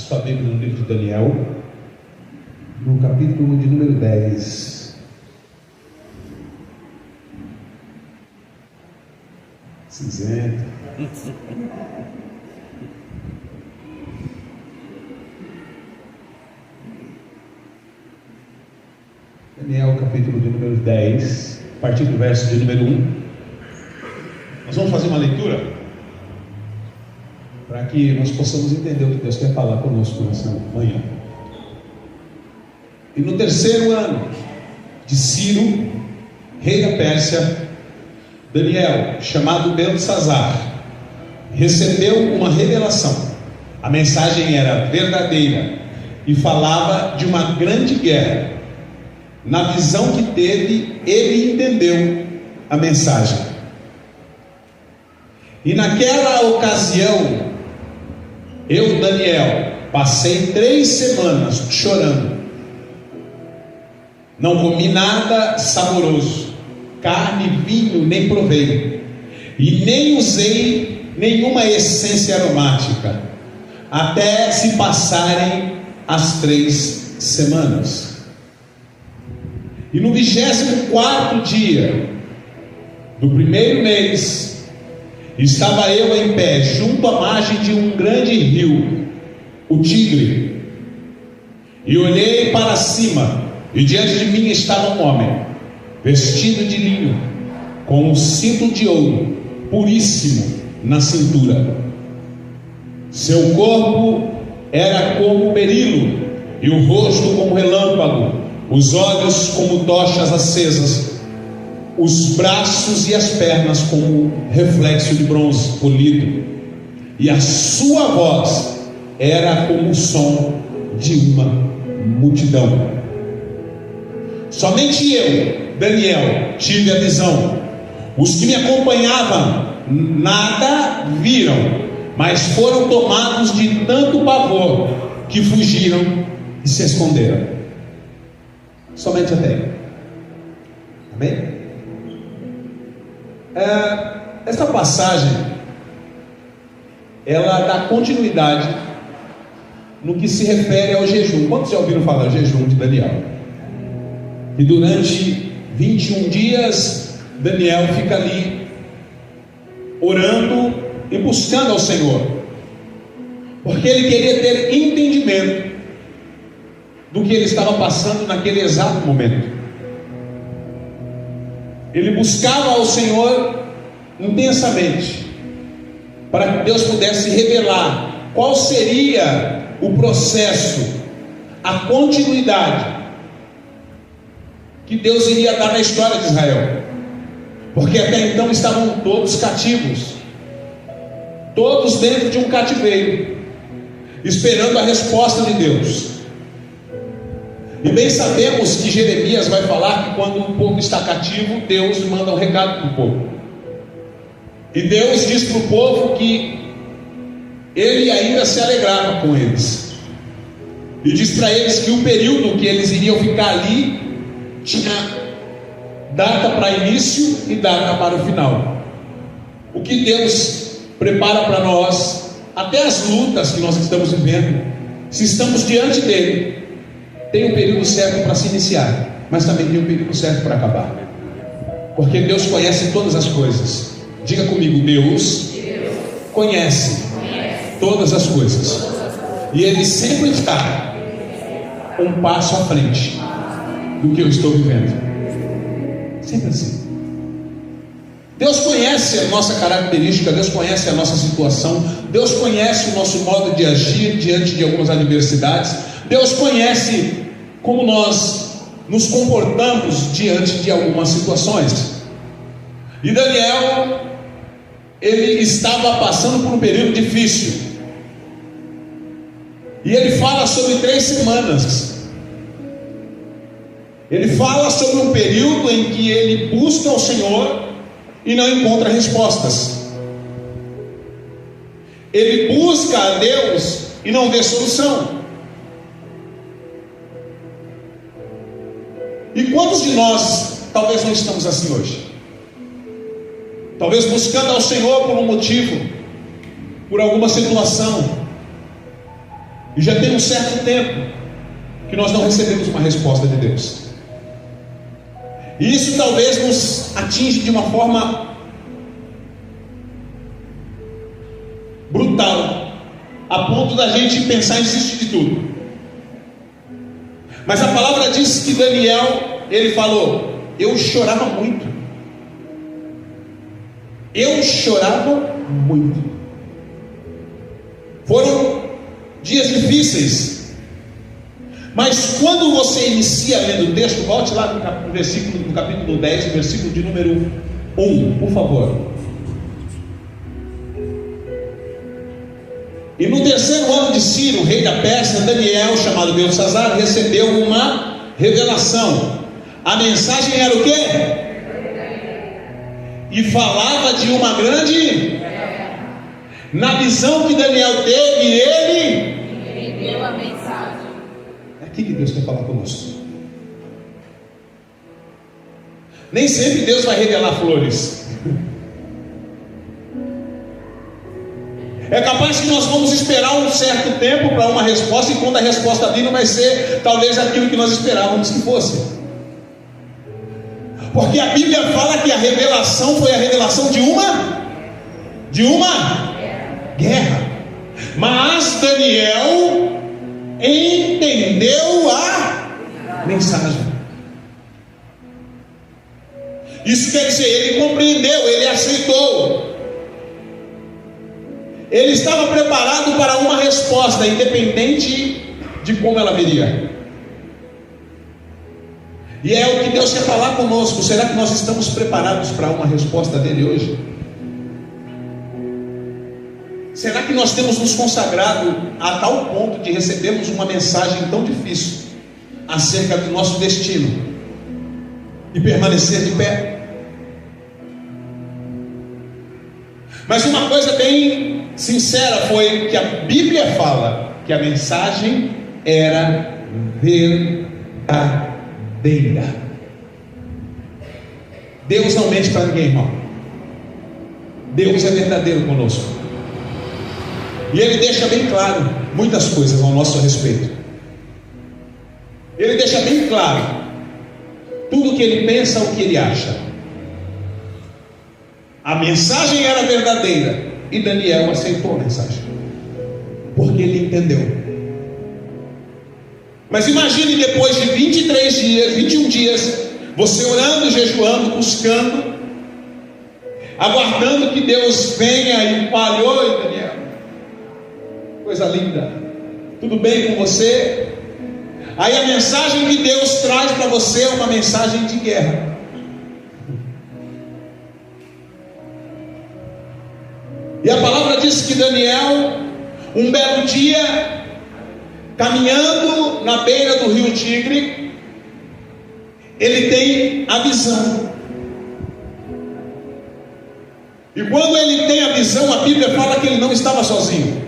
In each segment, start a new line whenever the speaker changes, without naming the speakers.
sua Bíblia no livro de Daniel, no capítulo de número 10. Cinzento. Daniel, capítulo de número 10, a partir do verso de número 1. Nós vamos fazer uma leitura para que nós possamos entender o que Deus quer falar conosco nessa manhã. E no terceiro ano de Ciro, rei da Pérsia, Daniel, chamado Beltesazar, recebeu uma revelação. A mensagem era verdadeira e falava de uma grande guerra. Na visão que teve, ele entendeu a mensagem. E naquela ocasião, eu, Daniel, passei 3 semanas chorando. Não comi nada saboroso, carne, vinho, nem provei, e nem usei nenhuma essência aromática, até se passarem as 3 semanas. E no 24º dia do primeiro mês, estava eu em pé, junto à margem de um grande rio, o Tigre, e olhei para cima, e diante de mim estava um homem, vestido de linho, com um cinto de ouro, puríssimo, na cintura. Seu corpo era como berilo, e o rosto como relâmpago, os olhos como tochas acesas, os braços e as pernas como reflexo de bronze polido, e a sua voz era como o som de uma multidão. Somente eu, Daniel, tive a visão. Os que me acompanhavam nada viram, mas foram tomados de tanto pavor que fugiram e se esconderam. Somente até aí. Amém? Essa passagem, ela dá continuidade no que se refere ao jejum. Quantos já ouviram falar do jejum de Daniel? E durante 21 dias, Daniel fica ali orando e buscando ao Senhor, porque ele queria ter entendimento do que ele estava passando naquele exato momento. Ele buscava ao Senhor intensamente, para que Deus pudesse revelar qual seria o processo, a continuidade que Deus iria dar na história de Israel, porque até então estavam todos cativos, todos dentro de um cativeiro, esperando a resposta de Deus. E bem sabemos que Jeremias vai falar que quando o povo está cativo, Deus manda um recado para o povo. E Deus diz para o povo que Ele ainda se alegrava com eles. E diz para eles que o período que eles iriam ficar ali tinha data para início e data para o final. O que Deus prepara para nós, até as lutas que nós estamos vivendo, se estamos diante dele, tem um período certo para se iniciar, mas também tem um período certo para acabar, porque Deus conhece todas as coisas. Diga comigo: Deus conhece todas as coisas, e Ele sempre está um passo à frente do que eu estou vivendo. Sempre assim. Deus conhece a nossa característica, Deus conhece a nossa situação, Deus conhece o nosso modo de agir diante de algumas adversidades, Deus conhece como nós nos comportamos diante de algumas situações. E Daniel, ele estava passando por um período difícil, e ele fala sobre 3 semanas. Ele fala sobre um período em que ele busca ao Senhor e não encontra respostas. Ele busca a Deus e não vê solução. E quantos de nós talvez não estamos assim hoje? Talvez buscando ao Senhor por um motivo, por alguma situação, E já tem um certo tempo que nós não recebemos uma resposta de Deus. E isso talvez nos atinge de uma forma brutal, a ponto da gente pensar em desistir de tudo. Mas a palavra diz que Daniel, ele falou: eu chorava muito. Eu chorava muito. Foram dias difíceis. Mas quando você inicia lendo o texto, volte lá no capítulo 10, versículo de número 1, por favor. E no terceiro ano de Ciro, rei da Pérsia, Daniel, chamado Beltesazar, recebeu uma revelação. A mensagem era o quê? E falava de uma grande... Na visão que Daniel teve, ele deu a mensagem. É aqui que Deus quer falar conosco. Nem sempre Deus vai revelar flores. É capaz que nós vamos esperar um certo tempo para uma resposta, e quando a resposta vir, não vai ser talvez aquilo que nós esperávamos que fosse. Porque a Bíblia fala que a revelação foi a revelação de uma guerra. Mas Daniel entendeu a mensagem. Isso quer dizer, ele compreendeu, ele aceitou. Ele estava preparado para uma resposta, independente de como ela viria. E é o que Deus quer falar conosco. Será que nós estamos preparados para uma resposta dele hoje? Será que nós temos nos consagrado a tal ponto de recebermos uma mensagem tão difícil acerca do nosso destino e permanecer de pé? Mas uma coisa bem sincera foi que a Bíblia fala que a mensagem era verdadeira. Deus não mente para ninguém, irmão. Deus é verdadeiro conosco. E Ele deixa bem claro muitas coisas ao nosso respeito. Ele deixa bem claro tudo o que Ele pensa, o que Ele acha. A mensagem era verdadeira e Daniel aceitou a mensagem, porque ele entendeu. Mas imagine depois de 23 dias, 21 dias, você orando, jejuando, buscando, aguardando que Deus venha e fale: oi Daniel, coisa linda, tudo bem com você? Aí a mensagem que Deus traz para você é uma mensagem de guerra. E a palavra diz que Daniel, um belo dia, caminhando na beira do rio Tigre, ele tem a visão. E quando ele tem a visão, a Bíblia fala que ele não estava sozinho.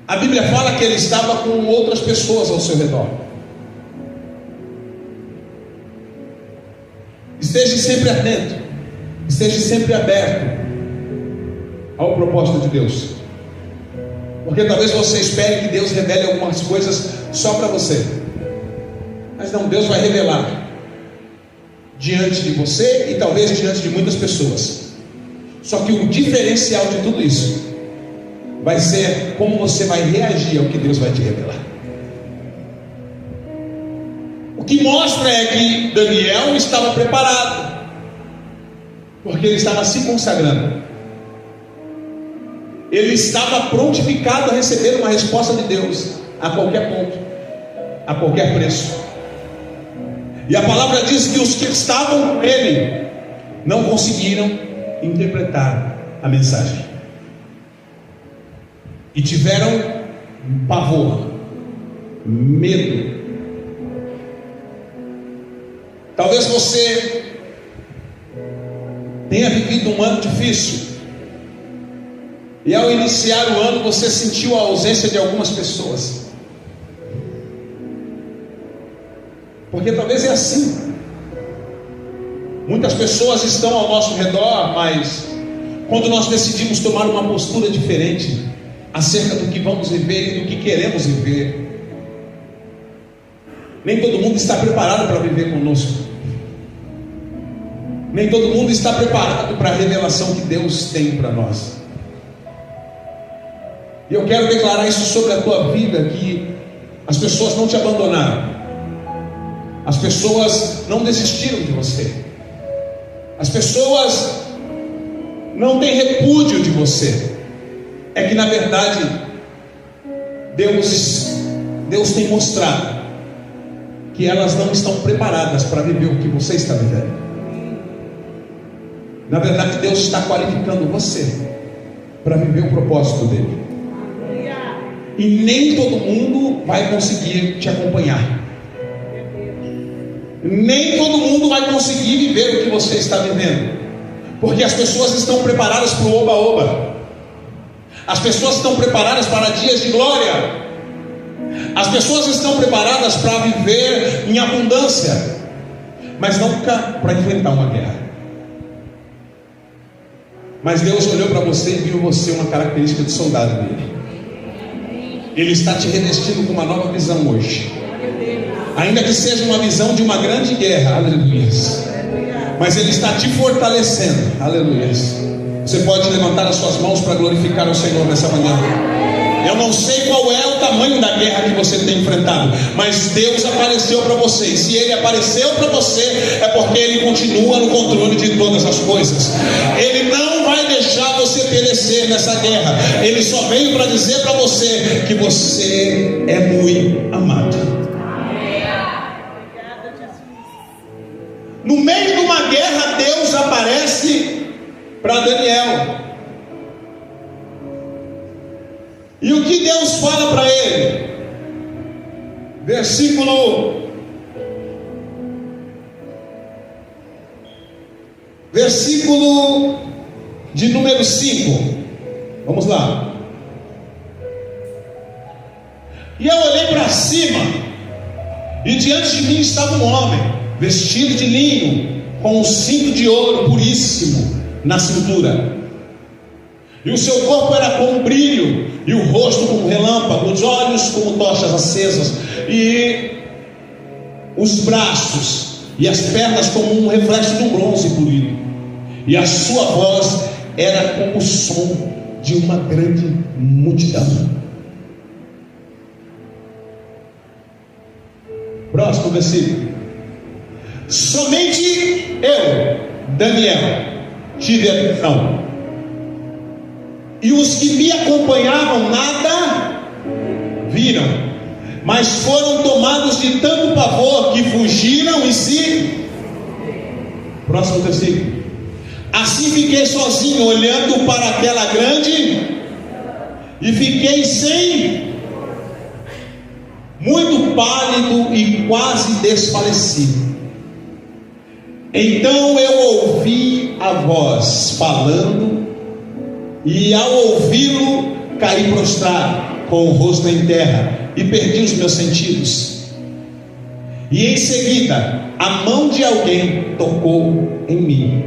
A Bíblia fala que ele estava com outras pessoas ao seu redor. Esteja sempre atento, esteja sempre aberto ao propósito de Deus. Porque talvez você espere que Deus revele algumas coisas só para você. Mas não, Deus vai revelar diante de você e talvez diante de muitas pessoas. Só que o diferencial de tudo isso vai ser como você vai reagir ao que Deus vai te revelar. O que mostra é que Daniel estava preparado, porque ele estava se consagrando. Ele estava prontificado a receber uma resposta de Deus a qualquer ponto, a qualquer preço. E a palavra diz que os que estavam com ele não conseguiram interpretar a mensagem e tiveram pavor, medo. Talvez você tenha vivido um ano difícil, e ao iniciar o ano você sentiu a ausência de algumas pessoas, porque talvez é assim. Muitas pessoas estão ao nosso redor, mas quando nós decidimos tomar uma postura diferente, acerca do que vamos viver e do que queremos viver. Nem todo mundo está preparado para viver conosco. Nem todo mundo está preparado para a revelação que Deus tem para nós. E eu quero declarar isso sobre a tua vida, que as pessoas não te abandonaram. As pessoas não desistiram de você. As pessoas não têm repúdio de você. É que na verdade Deus tem mostrado que elas não estão preparadas para viver o que você está vivendo. Na verdade, Deus está qualificando você para viver o propósito dele. E nem todo mundo vai conseguir te acompanhar. Nem todo mundo vai conseguir viver o que você está vivendo, porque as pessoas estão preparadas para o oba-oba. As pessoas estão preparadas para dias de glória. As pessoas estão preparadas para viver em abundância, mas nunca para enfrentar uma guerra. Mas Deus olhou para você e viu você uma característica de soldado dele. Ele está te revestindo com uma nova visão hoje. Ainda que seja uma visão de uma grande guerra, aleluia. Mas Ele está te fortalecendo, aleluia. Você pode levantar as suas mãos para glorificar o Senhor nessa manhã. Eu não sei qual é o tamanho da guerra que você tem enfrentado, mas Deus apareceu para você. E se Ele apareceu para você, é porque Ele continua no controle de todas as coisas. Ele não vai deixar você perecer nessa guerra. Ele só veio para dizer para você que você é muito amado. No meio de uma guerra, Deus aparece para Daniel. E o que Deus fala para ele? Versículo de número 5. Vamos lá. E eu olhei para cima, e diante de mim estava um homem, vestido de linho, com um cinto de ouro puríssimo na cintura. E o seu corpo era como um brilho, e o rosto como um relâmpago, os olhos como tochas acesas, e os braços e as pernas como um reflexo de um bronze polido. E a sua voz era como o som de uma grande multidão. Próximo versículo. Somente eu, Daniel, tive a visão, e os que me acompanhavam nada viram, mas foram tomados de tanto pavor que fugiram e se... Próximo versículo. Assim fiquei sozinho, olhando para aquela grande, e fiquei muito pálido e quase desfalecido. Então eu ouvi a voz falando, e ao ouvi-lo caí prostrado, com o rosto em terra, e perdi os meus sentidos. E em seguida a mão de alguém tocou em mim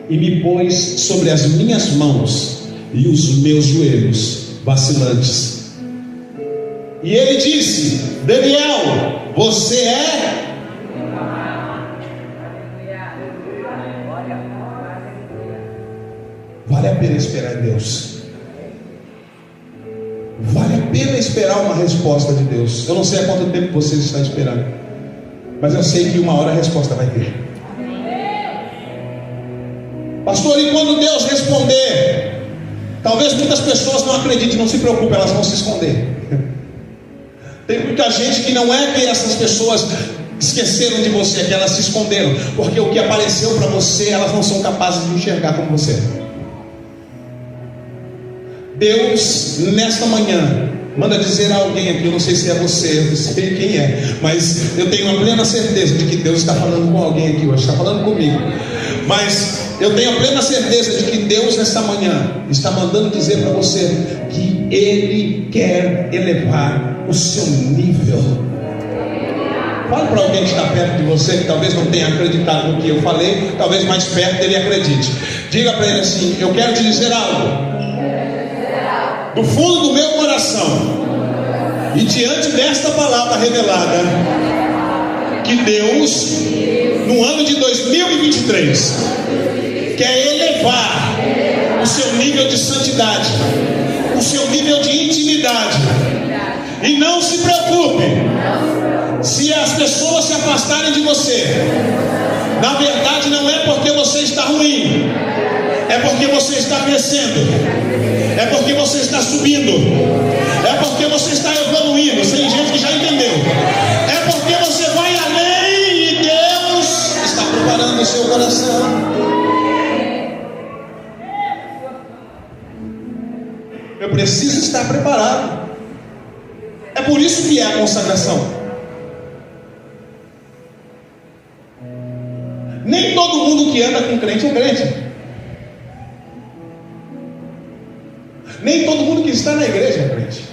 e me pôs sobre as minhas mãos e os meus joelhos vacilantes. E ele disse: Daniel, você é... Vale a pena esperar em Deus. Vale a pena esperar uma resposta de Deus. Eu não sei há quanto tempo você está esperando, mas eu sei que uma hora a resposta vai vir. Pastor, e quando Deus responder? Talvez muitas pessoas não acreditem, não se preocupe, elas vão se esconder. Tem muita gente que não é que essas pessoas esqueceram de você, é que elas se esconderam, porque o que apareceu para você, elas não são capazes de enxergar como você. Deus, nesta manhã, manda dizer a alguém aqui, eu não sei se é você, eu não sei quem é, mas eu tenho a plena certeza de que Deus está falando com alguém aqui hoje, está falando comigo. Mas eu tenho a plena certeza de que Deus, nesta manhã, está mandando dizer para você que Ele quer elevar o seu nível. Fala para alguém que está perto de você, que talvez não tenha acreditado no que eu falei, talvez mais perto ele acredite. Diga para ele assim: eu quero te dizer algo. do fundo do meu coração, e diante desta palavra revelada, que Deus, no ano de 2023, quer elevar o seu nível de santidade, o seu nível de intimidade. E não se preocupe se as pessoas se afastarem de você. Na verdade, não é porque você está ruim, é porque você está crescendo, é porque você está subindo, é porque você está evoluindo. Tem gente que já entendeu. É porque você vai além e Deus está preparando o seu coração. Eu preciso estar preparado. É por isso que é a consagração. Nem todo mundo que anda com crente é crente. Nem todo mundo que está na igreja é crente.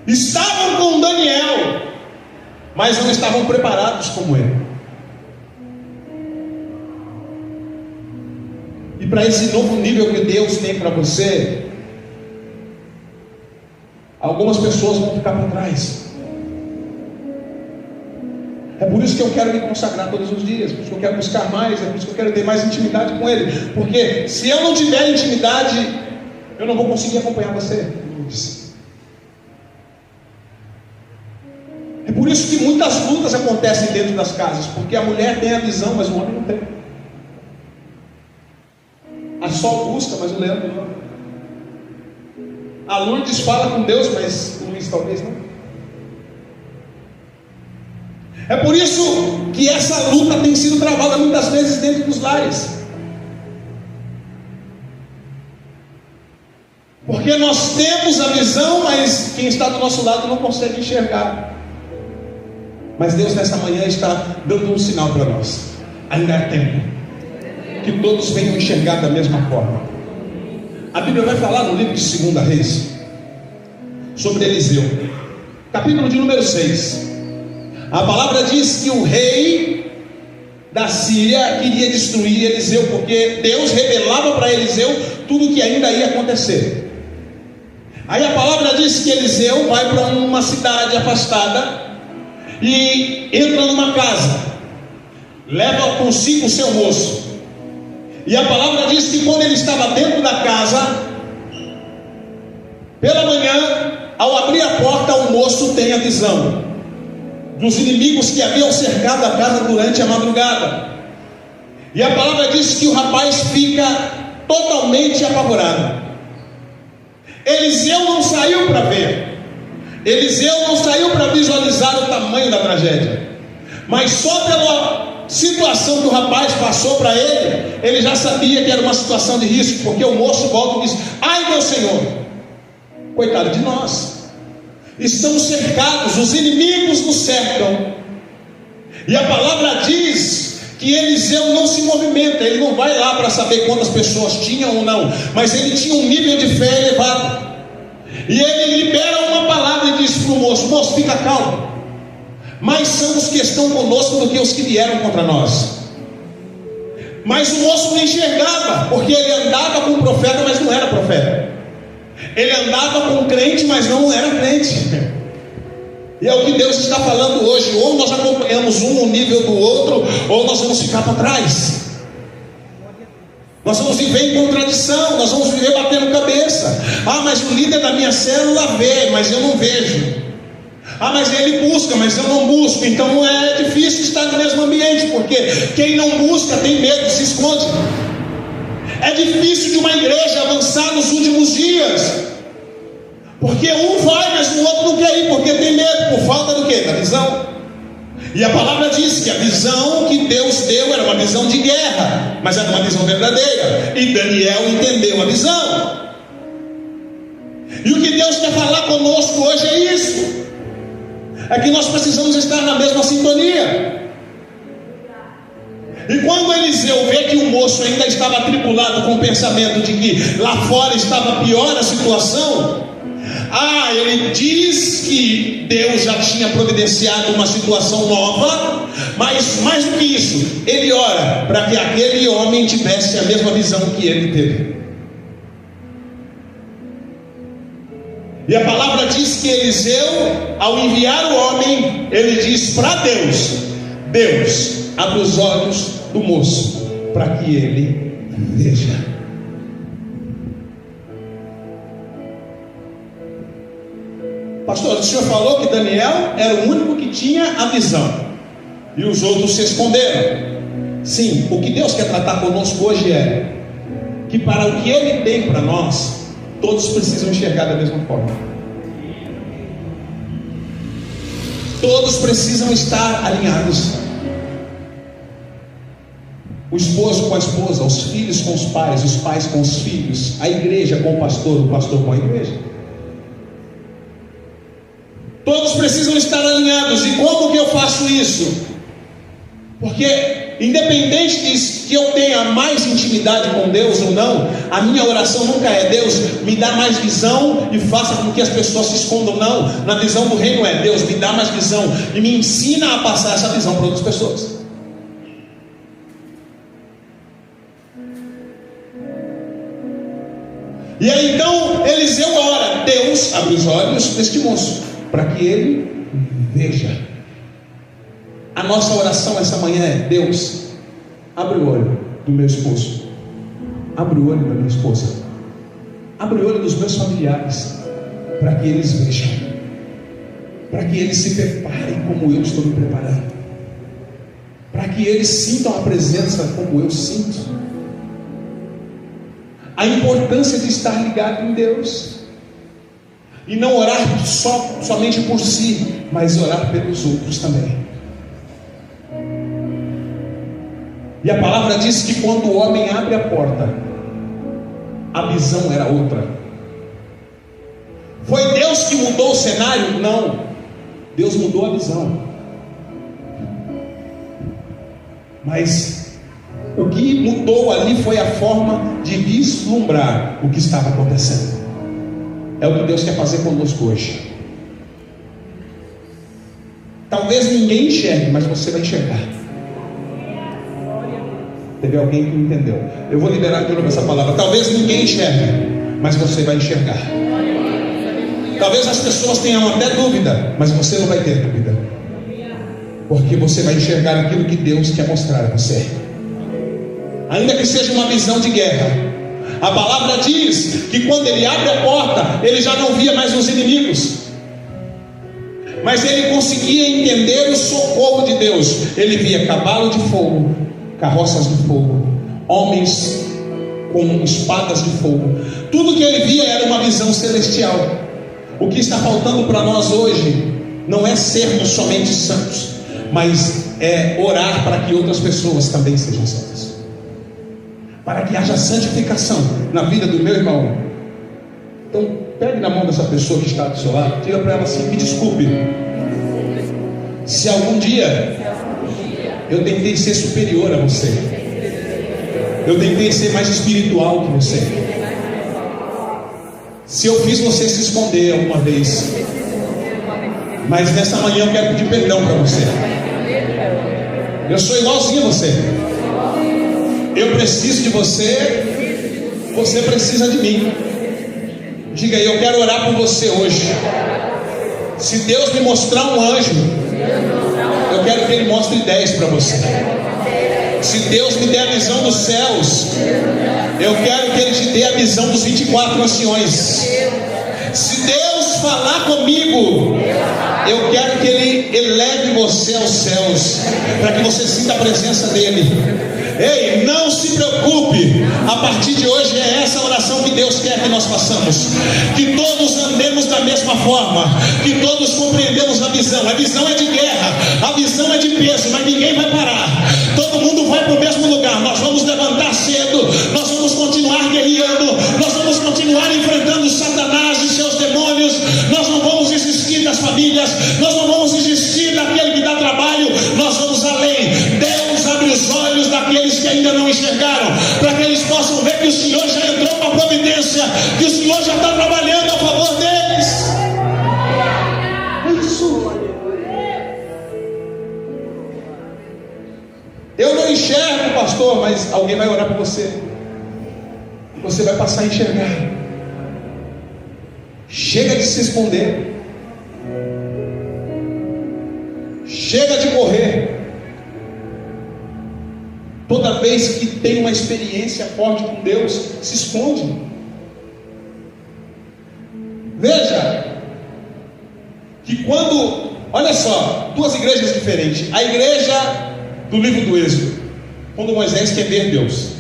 Estavam com Daniel, mas não estavam preparados como ele. E para esse novo nível que Deus tem para você, algumas pessoas vão ficar para trás. É por isso que eu quero me consagrar todos os dias, por isso que eu quero buscar mais, é por isso que eu quero ter mais intimidade com Ele. Porque se eu não tiver intimidade, eu não vou conseguir acompanhar você. É por isso que muitas lutas acontecem dentro das casas, porque a mulher tem a visão, mas o homem não tem. A Sol busca, mas o Leandro não. A Lourdes fala com Deus, mas o Luiz talvez não. É por isso que essa luta tem sido travada muitas vezes dentro dos lares. Porque nós temos a visão, mas quem está do nosso lado não consegue enxergar. Mas Deus nessa manhã está dando um sinal para nós. Ainda há tempo que todos venham enxergar da mesma forma. A Bíblia vai falar no livro de 2 Reis sobre Eliseu, capítulo de número 6. A palavra diz que o rei da Síria queria destruir Eliseu, porque Deus revelava para Eliseu tudo o que ainda ia acontecer. Aí a palavra diz que Eliseu vai para uma cidade afastada e entra numa casa, leva consigo o seu moço. E a palavra diz que quando ele estava dentro da casa, pela manhã, ao abrir a porta, o moço tem a visão dos inimigos que haviam cercado a casa durante a madrugada. E a palavra diz que o rapaz fica totalmente apavorado. Eliseu não saiu para ver, Eliseu não saiu para visualizar o tamanho da tragédia, mas só pela situação que o rapaz passou para ele, ele já sabia que era uma situação de risco, porque o moço volta e diz: ai meu Senhor, coitado de nós, estamos cercados, os inimigos nos cercam. E a palavra diz que Eliseu não se movimenta, ele não vai lá para saber quantas pessoas tinham ou não, mas ele tinha um nível de fé elevado, e ele libera uma palavra e diz para o moço: moço, fica calmo, mais são os que estão conosco do que os que vieram contra nós. Mas o moço não enxergava, porque ele andava com o profeta, mas não era profeta. Ele andava com o crente, mas não era crente. E é o que Deus está falando hoje: ou nós acompanhamos um no nível do outro, ou nós vamos ficar para trás. Nós vamos viver em contradição, nós vamos viver batendo cabeça. Ah, mas o líder da minha célula vê, mas eu não vejo. Ah, mas ele busca, mas eu não busco. Então é difícil estar no mesmo ambiente, porque quem não busca tem medo, se esconde. É difícil de uma igreja avançar nos últimos dias, porque um vai, mas o outro não quer ir, porque tem medo, por falta do quê? Da visão. E a palavra diz que a visão que Deus deu era uma visão de guerra, mas era uma visão verdadeira, e Daniel entendeu a visão. E o que Deus quer falar conosco hoje é isso: é que nós precisamos estar na mesma sintonia. E quando Eliseu vê que o moço ainda estava atribulado com o pensamento de que lá fora estava pior a situação, ele diz que Deus já tinha providenciado uma situação nova, Mas mais do que isso, ele ora para que aquele homem tivesse a mesma visão que ele teve. E a palavra diz que Eliseu, ao enviar o homem, ele diz para Deus: Deus, abre os olhos do moço para que ele veja. Pastor, o senhor falou que Daniel era o único que tinha a visão e os outros se esconderam. Sim, o que Deus quer tratar conosco hoje é que para o que Ele tem para nós, todos precisam enxergar da mesma forma. Todos precisam estar alinhados. O esposo com a esposa, os filhos com os pais com os filhos, a igreja com o pastor com a igreja. Todos precisam estar alinhados. E como que eu faço isso? Porque independente de que eu tenha mais intimidade com Deus ou não, a minha oração nunca é: Deus, me dá mais visão e faça com que as pessoas se escondam. Não, na visão do reino é: Deus, me dá mais visão e me ensina a passar essa visão para outras pessoas. E aí então Eliseu ora: Deus, abre os olhos deste moço para que ele veja. A nossa oração essa manhã é: Deus, abre o olho do meu esposo, abre o olho da minha esposa, abre o olho dos meus familiares, para que eles vejam, para que eles se preparem como eu estou me preparando, para que eles sintam a presença como eu sinto. A importância de estar ligado em Deus e não orar somente por si, mas orar pelos outros também. E a palavra diz que quando o homem abre a porta, a visão era outra. Foi Deus que mudou o cenário? Não, Deus mudou a visão. Mas o que mudou ali foi a forma de vislumbrar o que estava acontecendo. É o que Deus quer fazer conosco hoje. Talvez ninguém enxergue, mas você vai enxergar. Teve alguém que não entendeu. Eu vou liberar de novo essa palavra. Talvez ninguém enxergue, mas você vai enxergar. Talvez as pessoas tenham até dúvida, mas você não vai ter dúvida, porque você vai enxergar aquilo que Deus quer mostrar a você. Ainda que seja uma visão de guerra, a palavra diz que quando ele abre a porta, ele já não via mais os inimigos, mas ele conseguia entender o socorro de Deus. Ele via cavalo de fogo, carroças de fogo, homens com espadas de fogo. Tudo que ele via era uma visão celestial. O que está faltando para nós hoje não é sermos somente santos, mas é orar para que outras pessoas também sejam santas, para que haja santificação na vida do meu irmão. Então pegue na mão dessa pessoa que está do seu lado, diga para ela assim: me desculpe se algum dia eu tentei ser superior a você, eu tentei ser mais espiritual que você, se eu fiz você se esconder alguma vez, mas nessa manhã eu quero pedir perdão para você. Eu sou igualzinho a você, eu preciso de você, você precisa de mim. Diga aí: eu quero orar por você hoje. Se Deus me mostrar um anjo, eu quero que Ele mostre 10 para você. Se Deus me der a visão dos céus, eu quero que Ele te dê a visão dos 24 anciões. Se Deus falar comigo, eu quero que Ele eleve você aos céus, para que você sinta a presença dEle. Ei, não se preocupe, a partir de hoje é essa oração que Deus quer que nós façamos, que todos andemos da mesma forma, que todos compreendemos a visão. A visão é de guerra, a visão é de peso, mas ninguém vai parar, todo mundo vai para o mesmo lugar. Nós vamos levantar cedo, nós vamos continuar guerreando, nós vamos continuar enfrentando Satanás e seus demônios. Nós não vamos desistir das famílias, nós não vamos desistir daquele que dá trabalho, nós vamos além. Deus abre os olhos daqueles que ainda não enxergaram, para que eles possam ver que o Senhor já entrou com a providência, que o Senhor já está trabalhando a favor deles. É isso. pastor, mas alguém vai orar por você. Você vai passar a enxergar. Chega de se esconder. Chega de correr. Toda vez que tem uma experiência forte com Deus, se esconde. Veja que quando, olha só, duas igrejas diferentes. A igreja do livro do Êxodo, quando Moisés quer ver Deus,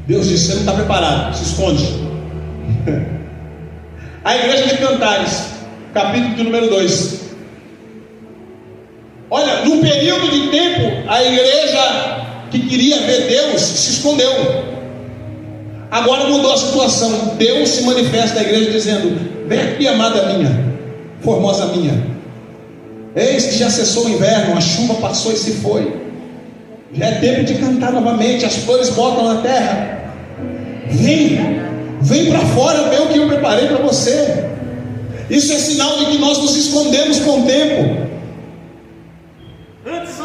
Deus disse: você não está preparado, se esconde. A igreja de Cantares, capítulo de número 2. Olha, num período de tempo, a igreja que queria ver Deus se escondeu. Agora mudou a situação. Deus se manifesta à igreja dizendo: vem aqui, amada minha, formosa minha. Eis que já cessou o inverno, a chuva passou e se foi. Já é tempo de cantar novamente, as flores botam na terra. Vem para fora, vê o que eu preparei para você. Isso é sinal de que nós nos escondemos com o tempo. Antes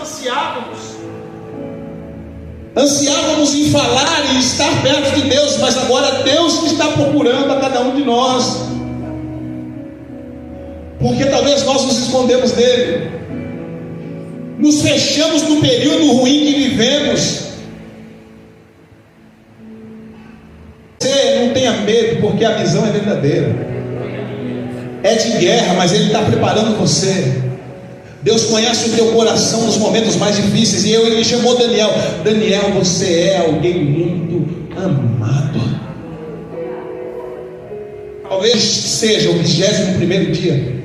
ansiávamos em falar e estar perto de Deus, mas agora Deus que está procurando a cada um de nós, porque talvez nós nos escondemos dele, nos fechamos no período ruim que vivemos. Você não tenha medo, porque a visão é verdadeira, é de guerra, mas ele está preparando você. Deus conhece o teu coração nos momentos mais difíceis. E ele chamou Daniel: Daniel, você é alguém muito amado. Talvez seja o 21º dia.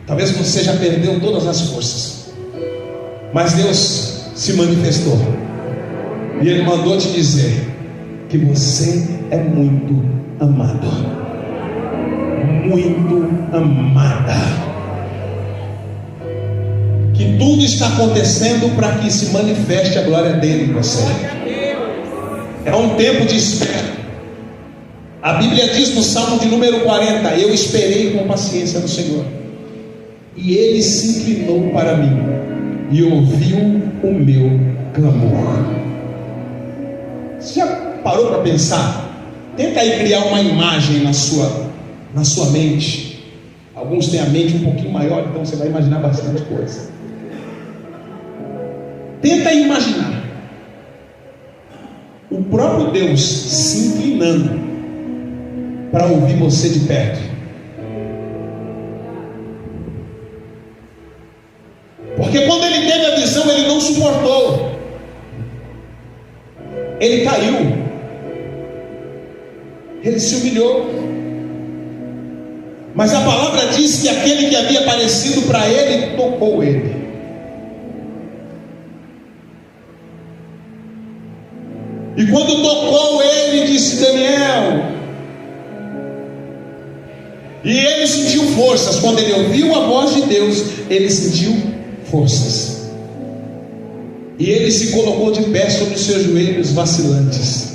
Talvez você já perdeu todas as forças, mas Deus se manifestou, e Ele mandou te dizer que você é muito amado. Muito amada. Que tudo está acontecendo para que se manifeste a glória dele em você. É um tempo de espera. A Bíblia diz no Salmo de número 40: eu esperei com paciência no Senhor, e Ele se inclinou para mim e ouviu o meu clamor. Você já parou para pensar? Tenta aí criar uma imagem na sua mente. Alguns têm a mente um pouquinho maior, então você vai imaginar bastante coisa. Tenta imaginar o próprio Deus se inclinando para ouvir você de perto. Porque quando ele teve a visão, ele não suportou. Ele caiu. Ele se humilhou. Mas a palavra diz que aquele que havia aparecido para ele tocou ele. E quando tocou ele, disse: Daniel. E ele sentiu forças. Quando ele ouviu a voz de Deus, ele sentiu forças. E ele se colocou de pé sobre os seus joelhos vacilantes.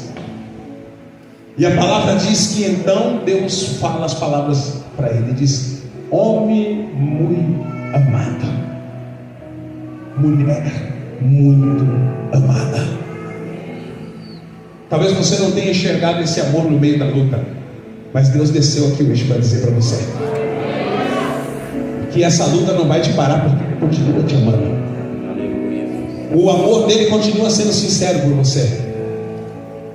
E a palavra diz que então Deus fala as palavras para ele. Diz: homem muito amado, mulher muito amada. Talvez você não tenha enxergado esse amor no meio da luta, mas Deus desceu aqui hoje para dizer para você que essa luta não vai te parar, porque Ele continua te amando. O amor dele continua sendo sincero por você,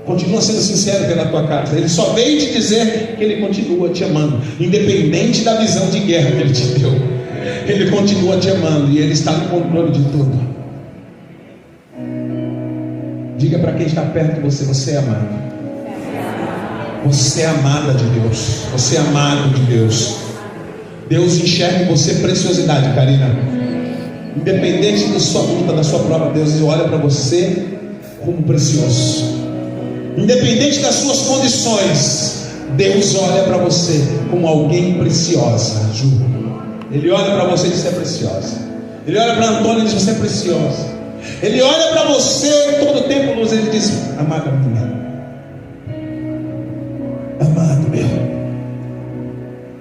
continua sendo sincero pela tua casa. Ele só veio te dizer que Ele continua te amando, independente da visão de guerra que Ele te deu. Ele continua te amando e Ele está no controle de tudo. Diga para quem está perto de você: você é amado. Você é amada de Deus. Você é amado de Deus. Deus enxerga em você preciosidade, Karina. Independente da sua luta, da sua prova, Deus olha para você como precioso. Independente das suas condições, Deus olha para você como alguém preciosa, Ju. Ele olha para você e diz: você é preciosa. Ele olha para Antônio e diz: você é preciosa. Ele olha para você todo o tempo, Luz, ele diz: amado meu, amado meu.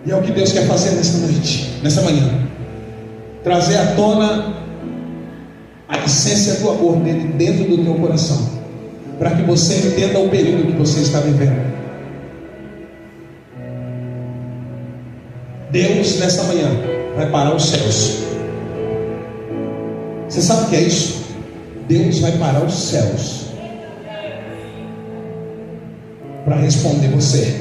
E é o que Deus quer fazer nessa noite, nessa manhã, trazer à tona a essência do amor dele dentro do teu coração, para que você entenda o período que você está vivendo. Deus nessa manhã vai parar os céus. Você sabe o que é isso? Deus vai parar os céus para responder você.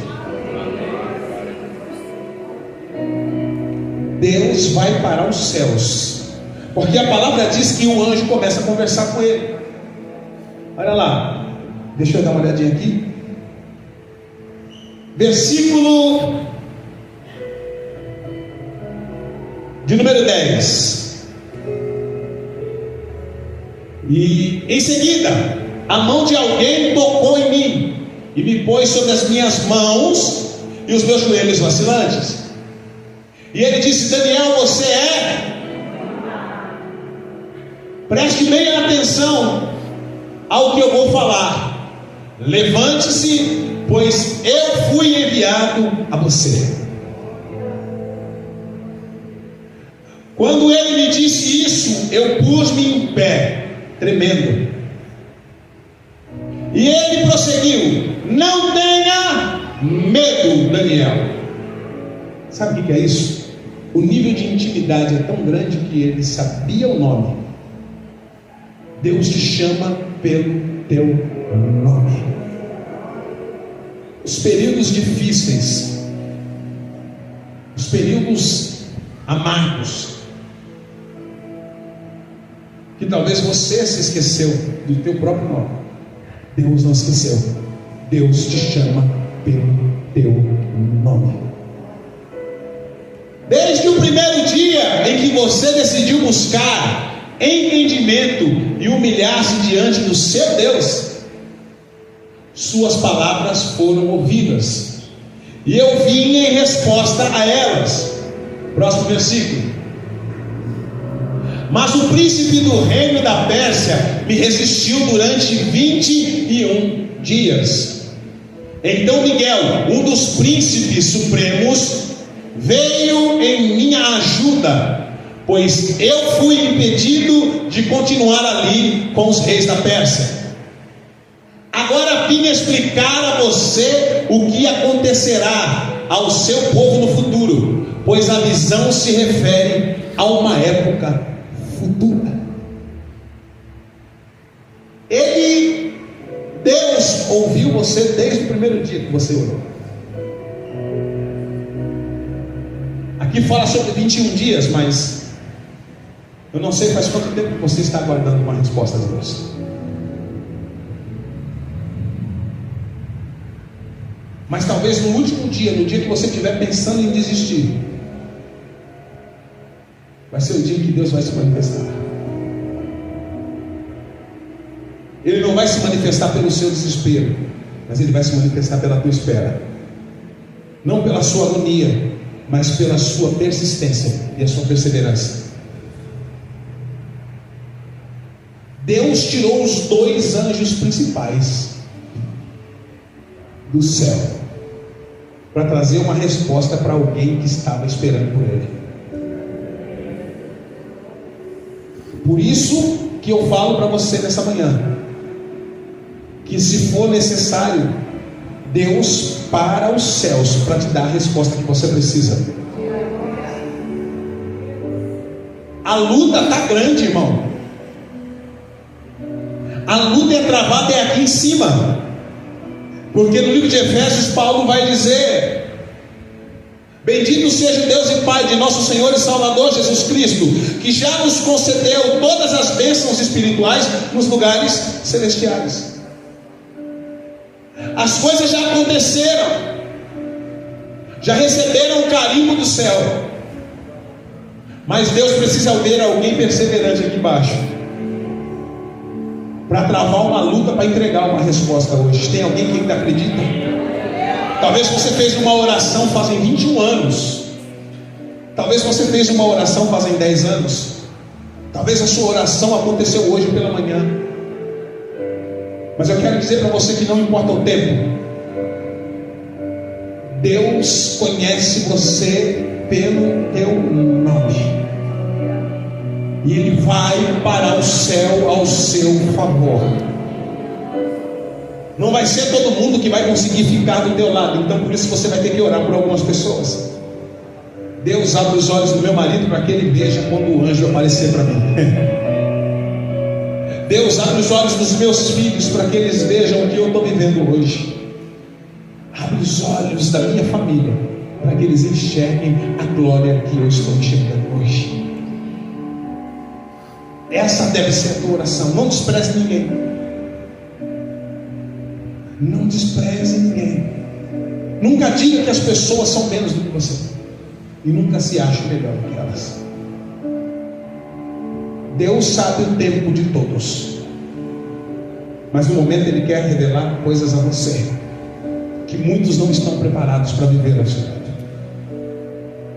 Deus vai parar os céus, porque a palavra diz que o anjo começa a conversar com ele. Olha lá, deixa eu dar uma olhadinha aqui. Versículo de número 10. E em seguida, a mão de alguém tocou em mim e me pôs sobre as minhas mãos e os meus joelhos vacilantes. E ele disse: Daniel, você preste bem atenção ao que eu vou falar. Levante-se, pois eu fui enviado a você. Quando ele me disse isso, eu pus-me em pé, tremendo. E ele prosseguiu: não tenha medo, Daniel. Sabe o que é isso? O nível de intimidade é tão grande que ele sabia o nome. Deus te chama pelo teu nome. Os períodos difíceis, os períodos amargos, que talvez você se esqueceu do teu próprio nome, Deus não esqueceu. Deus te chama pelo teu nome. Desde o primeiro dia em que você decidiu buscar entendimento e humilhar-se diante do seu Deus, suas palavras foram ouvidas, e eu vim em resposta a elas. Próximo versículo. Mas o príncipe do reino da Pérsia me resistiu durante 21 dias. Então Miguel, um dos príncipes supremos, veio em minha ajuda, pois eu fui impedido de continuar ali com os reis da Pérsia. Agora vim explicar a você o que acontecerá ao seu povo no futuro, pois a visão se refere a uma época futura. Deus ouviu você desde o primeiro dia que você orou. Aqui fala sobre 21 dias, mas eu não sei faz quanto tempo que você está aguardando uma resposta de Deus. Mas talvez no último dia, no dia que você estiver pensando em desistir, vai ser o dia que Deus vai se manifestar. Ele não vai se manifestar pelo seu desespero, mas Ele vai se manifestar pela tua espera. Não pela sua agonia, mas pela sua persistência e a sua perseverança. Deus tirou os 2 anjos principais do céu para trazer uma resposta para alguém que estava esperando por Ele. Por isso que eu falo para você nessa manhã, que se for necessário, Deus para os céus para te dar a resposta que você precisa. A luta está grande, irmão. A luta é travada aqui em cima, porque no livro de Efésios Paulo vai dizer: bendito seja o Deus e Pai de nosso Senhor e Salvador Jesus Cristo, que já nos concedeu todas as bênçãos espirituais nos lugares celestiais. As coisas já aconteceram, já receberam o carimbo do céu, mas Deus precisa ver alguém perseverante aqui embaixo para travar uma luta, para entregar uma resposta hoje. Tem alguém que ainda acredita? Talvez você fez uma oração fazem 21 anos, talvez você fez uma oração fazem 10 anos, talvez a sua oração aconteceu hoje pela manhã. Mas eu quero dizer para você que não importa o tempo, Deus conhece você pelo teu nome, e Ele vai parar o céu ao seu favor. Não vai ser todo mundo que vai conseguir ficar do teu lado. Então por isso você vai ter que orar por algumas pessoas. Deus abre os olhos do meu marido para que ele veja quando o anjo aparecer para mim. Deus abre os olhos dos meus filhos para que eles vejam o que eu estou vivendo hoje. Abre os olhos da minha família para que eles enxerguem a glória que eu estou enxergando hoje. Essa deve ser a tua oração. Não despreze ninguém. Não despreze ninguém. Nunca diga que as pessoas são menos do que você. E nunca se ache melhor do que elas. Deus sabe o tempo de todos. Mas no momento Ele quer revelar coisas a você que muitos não estão preparados para viver a sua vida.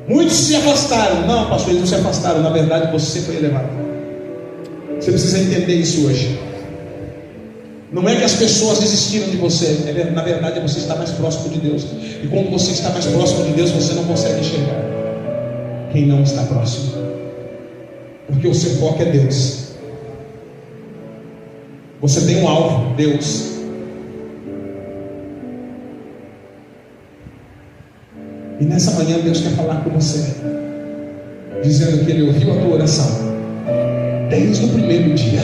Muitos se afastaram. Não, pastor, eles não se afastaram. Na verdade você foi elevado. Você precisa entender isso hoje. Não é que as pessoas desistiram de você. Na verdade você está mais próximo de Deus. E quando você está mais próximo de Deus, você não consegue enxergar quem não está próximo. Porque o seu foco é Deus. Você tem um alvo, Deus. E nessa manhã Deus quer falar com você, dizendo que Ele ouviu a tua oração desde o primeiro dia.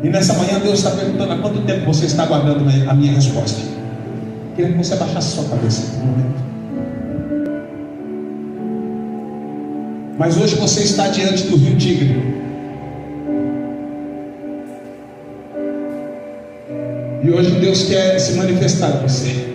E nessa manhã Deus está perguntando: há quanto tempo você está aguardando a minha resposta? Queria que você abaixasse sua cabeça por um momento. Mas hoje você está diante do rio Tigre. E hoje Deus quer se manifestar a você.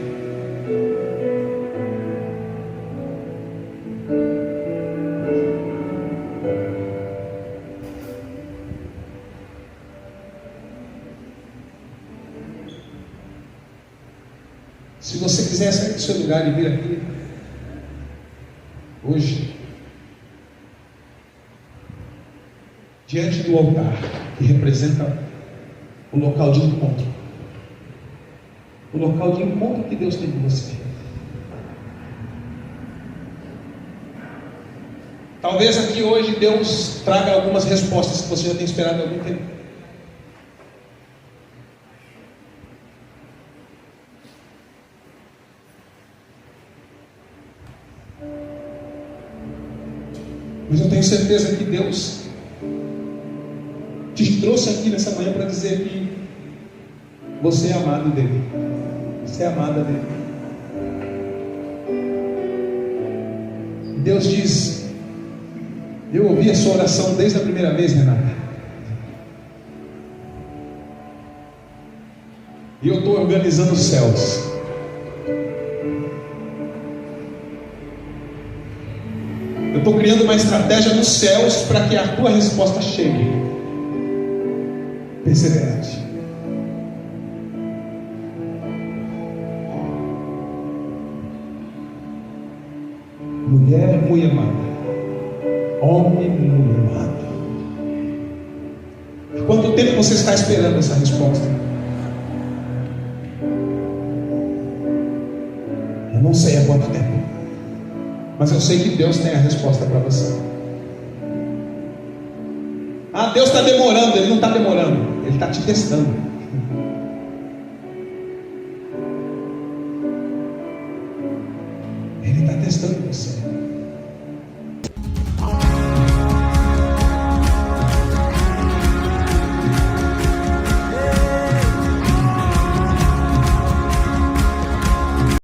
Se você quiser sair do seu lugar e vir aqui hoje, diante do altar que representa o local de encontro, o local de encontro que Deus tem com você. Talvez aqui hoje Deus traga algumas respostas que você já tem esperado há algum tempo. Mas eu tenho certeza que Deus te trouxe aqui nessa manhã para dizer que você é amado dele. Você é amada dele. Deus diz: eu ouvi a sua oração desde a primeira vez, Renata. E eu estou organizando os céus. Eu estou criando uma estratégia nos céus para que a tua resposta chegue. Perseverante. Mulher muito amada. Homem muito amado. Quanto tempo você está esperando essa resposta? Eu não sei há quanto tempo. Mas eu sei que Deus tem a resposta para você. Ah, Deus está demorando. Ele não está demorando. Ele está te testando. Ele está testando você.